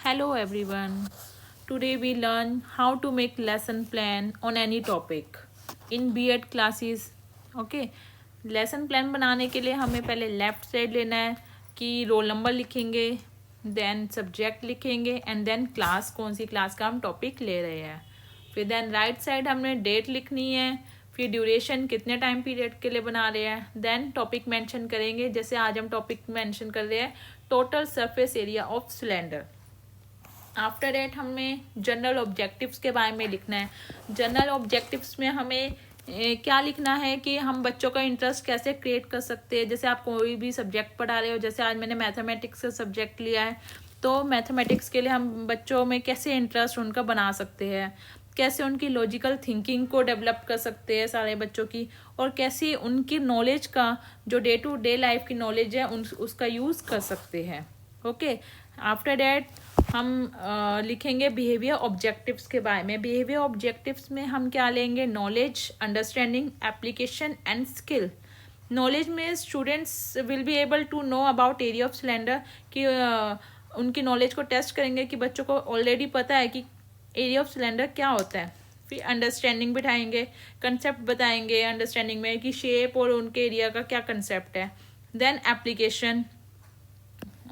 Hello everyone. Today we learn how to make lesson plan on any topic in B.Ed classes. Okay. Lesson plan बनाने के लिए हमें पहले left side लेना है कि रोल नंबर लिखेंगे, देन सब्जेक्ट लिखेंगे एंड देन क्लास, कौन सी क्लास का हम टॉपिक ले रहे हैं. फिर देन राइट साइड हमने डेट लिखनी है, फिर ड्यूरेशन कितने टाइम पीरियड के लिए बना रहे हैं, देन टॉपिक मेंशन करेंगे. जैसे आज हम टॉपिक मेंशन कर रहे हैं total surface area of cylinder. After that हमें जनरल ऑब्जेक्टिव्स के बारे में लिखना है. जनरल ऑब्जेक्टिव्स में हमें क्या लिखना है कि हम बच्चों का इंटरेस्ट कैसे क्रिएट कर सकते हैं. जैसे आप कोई भी सब्जेक्ट पढ़ा रहे हो, जैसे आज मैंने मैथमेटिक्स का सब्जेक्ट लिया है, तो मैथमेटिक्स के लिए हम बच्चों में कैसे इंटरेस्ट उनका बना सकते हैं, कैसे उनकी लॉजिकल थिंकिंग को डेवलप कर सकते हैं सारे बच्चों की, और कैसे उनकी नॉलेज का जो डे टू डे लाइफ की नॉलेज है उसका यूज़ कर सकते हैं. ओके. आफ्टर डैट हम लिखेंगे बिहेवियर ऑब्जेक्टिव्स के बारे में. बिहेवियर ऑब्जेक्टिव्स में हम क्या लेंगे? Knowledge, understanding, application and skill. Knowledge में students will be able to know about area of cylinder, कि उनकी नॉलेज को टेस्ट करेंगे कि बच्चों को ऑलरेडी पता है कि एरिया ऑफ सिलेंडर क्या होता है. फिर अंडरस्टैंडिंग बिठाएंगे, कंसेप्ट बताएंगे अंडरस्टैंडिंग में कि शेप और उनके एरिया का क्या कंसेप्ट है. Then application.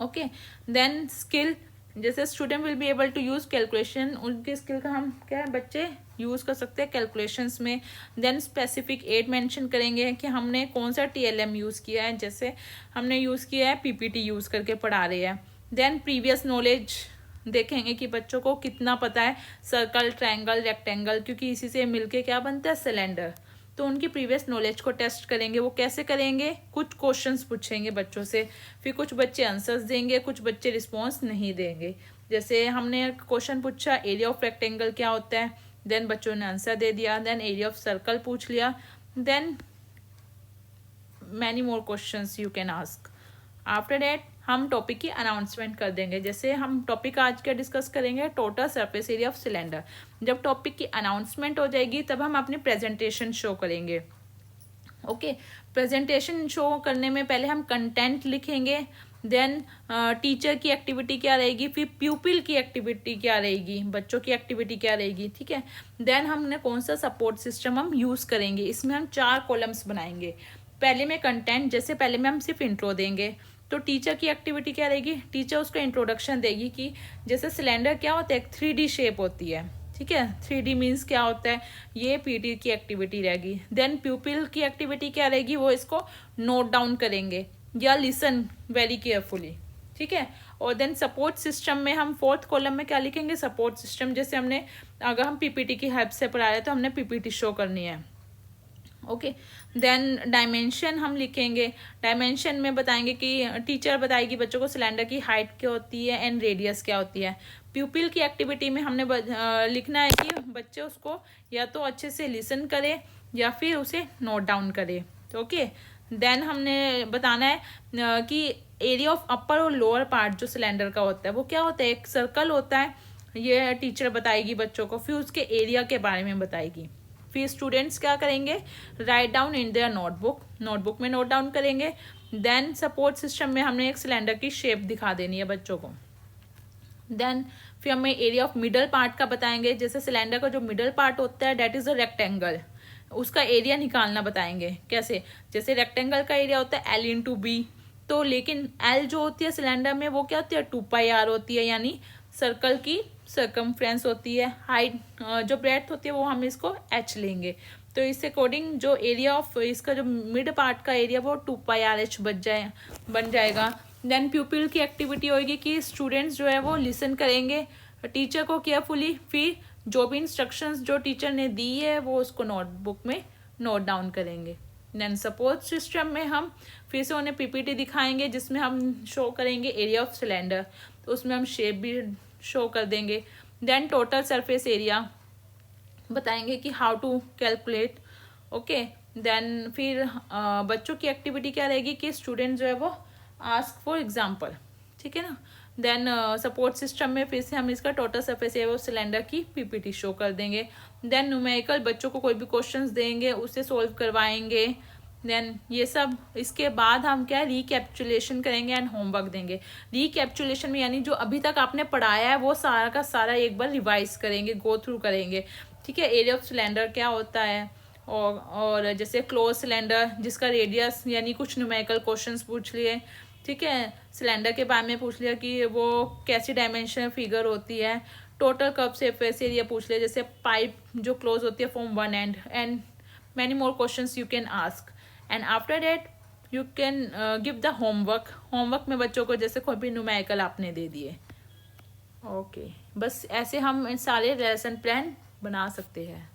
Okay. Then skill, जैसे student will be able to use calculation, उनके स्किल का हम क्या है बच्चे यूज कर सकते हैं कैलकुलेशंस में. देन स्पेसिफिक एड मेंशन करेंगे कि हमने कौन सा टीएलएम यूज किया है. जैसे हमने यूज किया है पीपीटी यूज करके पढ़ा रहे हैं. देन प्रीवियस नॉलेज देखेंगे कि बच्चों को कितना पता है सर्कल, ट्रायंगल, रेक्टेंगल, क्योंकि इसी से मिलके क्या बनता है सिलेंडर. तो उनकी प्रीवियस नॉलेज को टेस्ट करेंगे. वो कैसे करेंगे? कुछ क्वेश्चंस पूछेंगे बच्चों से, फिर कुछ बच्चे आंसर्स देंगे, कुछ बच्चे रिस्पॉन्स नहीं देंगे. जैसे हमने क्वेश्चन पूछा एरिया ऑफ रेक्टेंगल क्या होता है, देन बच्चों ने आंसर दे दिया. देन एरिया ऑफ सर्कल पूछ लिया. Then many more questions you can ask. After that हम टॉपिक की अनाउंसमेंट कर देंगे. जैसे हम टॉपिक आज क्या डिस्कस करेंगे, total surface area of cylinder. जब टॉपिक की अनाउंसमेंट हो जाएगी तब हम अपनी प्रेजेंटेशन शो करेंगे. ओके. प्रेजेंटेशन शो करने में पहले हम कंटेंट लिखेंगे, देन टीचर की एक्टिविटी क्या रहेगी, फिर प्यूपिल की एक्टिविटी क्या रहेगी, बच्चों की एक्टिविटी क्या रहेगी. ठीक है. देन हमने कौन सा सपोर्ट सिस्टम हम यूज़ करेंगे. इसमें हम 4 कॉलम्स बनाएंगे. पहले में कंटेंट, जैसे पहले में हम सिर्फ इंट्रो देंगे, तो टीचर की एक्टिविटी क्या रहेगी, टीचर उसको इंट्रोडक्शन देगी कि जैसे सिलेंडर क्या होता है, एक 3D शेप होती है. ठीक है. 3D मीन्स क्या होता है, ये पीटी की एक्टिविटी रहेगी. देन प्यूपिल की एक्टिविटी क्या रहेगी, वो इसको नोट डाउन करेंगे या लिसन वेरी केयरफुली. ठीक है. और देन सपोर्ट सिस्टम में हम 4th कॉलम में क्या लिखेंगे, सपोर्ट सिस्टम. जैसे हमने अगर हम पीपीटी की हेल्प से पढ़ा रहे हैं तो हमने पीपीटी शो करनी है. ओके. देन डायमेंशन हम लिखेंगे. डायमेंशन में बताएंगे कि टीचर बताएगी बच्चों को सिलेंडर की हाइट क्या होती है एंड रेडियस क्या होती है. प्यूपिल की एक्टिविटी में हमने लिखना है कि बच्चे उसको या तो अच्छे से लिसन करे या फिर उसे नोट डाउन करे. ओके. देन हमने बताना है कि एरिया ऑफ अपर और लोअर पार्ट जो सिलेंडर का होता है वो क्या होता है, एक सर्कल होता है. ये टीचर बताएगी बच्चों को, फिर उसके एरिया के बारे में बताएगी. फिर स्टूडेंट्स क्या करेंगे, write down in their notebook. Notebook में नोट डाउन करेंगे. देन सपोर्ट सिस्टम में हमने एक सिलेंडर की शेप दिखा देनी है बच्चों को. देन फिर हमें एरिया ऑफ मिडल पार्ट का बताएंगे. जैसे सिलेंडर का जो मिडल पार्ट होता है डेट इज अ रेक्टेंगल, उसका एरिया निकालना बताएंगे. कैसे? जैसे रेक्टेंगल का एरिया होता है L/B, तो लेकिन L जो होती है सिलेंडर में वो क्या होती है 2πr होती है, यानी सर्कल की सर्कमफ्रेंस होती है. हाइट जो ब्रेड्थ होती है वो हम इसको h लेंगे. तो इस अकॉर्डिंग जो एरिया ऑफ इसका जो मिड पार्ट का एरिया वो 2πrh बन जाएगा. देन प्यूपिल की एक्टिविटी होगी कि स्टूडेंट्स जो है वो लिसन करेंगे टीचर को केयरफुली, फिर जो भी इंस्ट्रक्शंस जो टीचर ने दी है वो उसको नोटबुक में नोट डाउन करेंगे. देन सपोर्ट सिस्टम में हम फिर से उन्हें पीपीटी दिखाएंगे जिसमें हम शो करेंगे एरिया ऑफ सिलेंडर, तो उसमें हम शेप भी शो कर देंगे. देन टोटल सरफेस एरिया बताएंगे कि how to calculate. Okay. Then फिर बच्चों की एक्टिविटी क्या रहेगी कि स्टूडेंट जो है वो आस्क फॉर एग्जाम्पल. ठीक है ना. देन सपोर्ट सिस्टम में फिर से हम इसका टोटल सरफेस एरिया सिलेंडर की पीपीटी शो कर देंगे. देन न्यूमेरिकल, बच्चों को कोई भी क्वेश्चंस देंगे उसे सॉल्व करवाएंगे. देन ये सब इसके बाद हम क्या रिकैप्चुलेशन करेंगे एंड होमवर्क देंगे। रिकैप्चुलेशन में यानी जो अभी तक आपने पढ़ाया है वो सारा का सारा एक बार रिवाइज करेंगे, गो थ्रू करेंगे, ठीक है। एरिया ऑफ सिलेंडर क्या होता है, और जैसे क्लोज सिलेंडर जिसका रेडियस यानी कुछ न्यूमेरिकल क्वेश्चंस पूछ लिए, ठीक है। सिलेंडर के बारे में पूछ लिया कि वो कैसी डायमेंशन फिगर होती है। टोटल कप सरफेस एरिया पूछ लिया, जैसे पाइप जो क्लोज होती है from one and and many more questions you can ask. And after that you can give the homework. Homework में बच्चों को जैसे कोई भी न्यूमेरिकल आपने दे दिए। ओके बस ऐसे हम सारे लेसन प्लान बना सकते हैं।